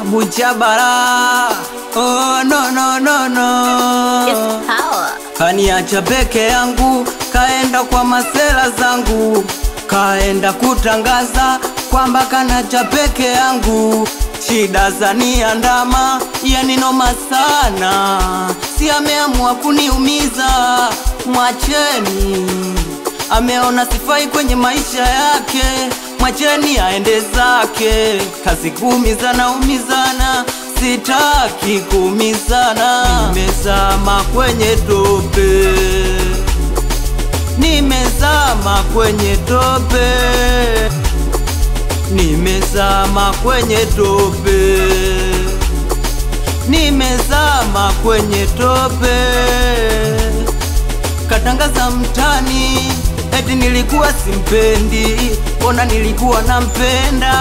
Bucha bara. Oh no no no no. It's power. Kaniacha peke yangu, kaenda kwa masela zangu, kaenda kutangaza kwamba kanacha peke yangu. Shida zaniandama, yani noma sana, si ameamua kuniumiza, mwacheni. Ameona sifai kwenye maisha yake, mwacheni aende zake. Kazi kuumizana umizana, sitaki kuumizana. Nimezama kwenye tope, nimezama kwenye tope, nimezama kwenye tope, nimezama kwenye tope. Katangaza mtani eti nilikuwa simpendi, mbona nilikuwa nampenda,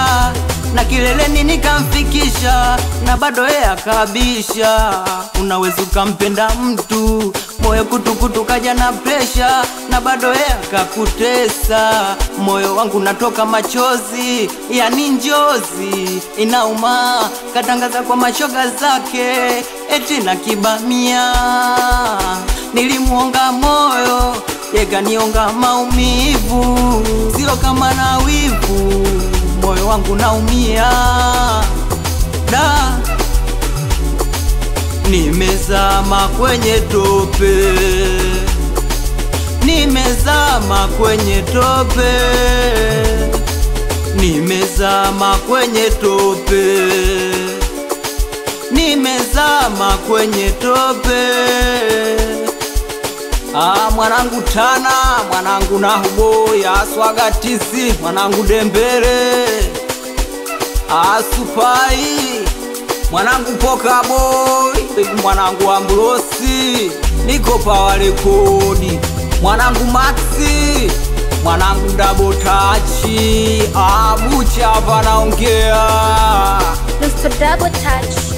na kileleni nikamfikisha, na bado yeye akabisha. Unaweza ukampenda mtu, moyo kutukutu kaja na presha, na bado yeye akakutesa. Moyo wangu natoka machozi, yani njozi inauma. Katangaza kwa mashoga zake eti na kibamia, nilimuonga moyo, yeka nionga maumivu. Sio kama na wivu, moyo wangu naumia. Da, nimezama kwenye tope, nimezama kwenye tope, nimezama kwenye tope, nimezama kwenye tope. Mwanangu Tana, mwanangu Nahuboya, Swagatizi, mwanangu Dembere, Supai, mwanangu Poka Boy, mwanangu Ambrosi, niko Power Record, mwanangu Maxi, mwanangu Double Touch. Bucha hapa naongea, Mr. Double Touch.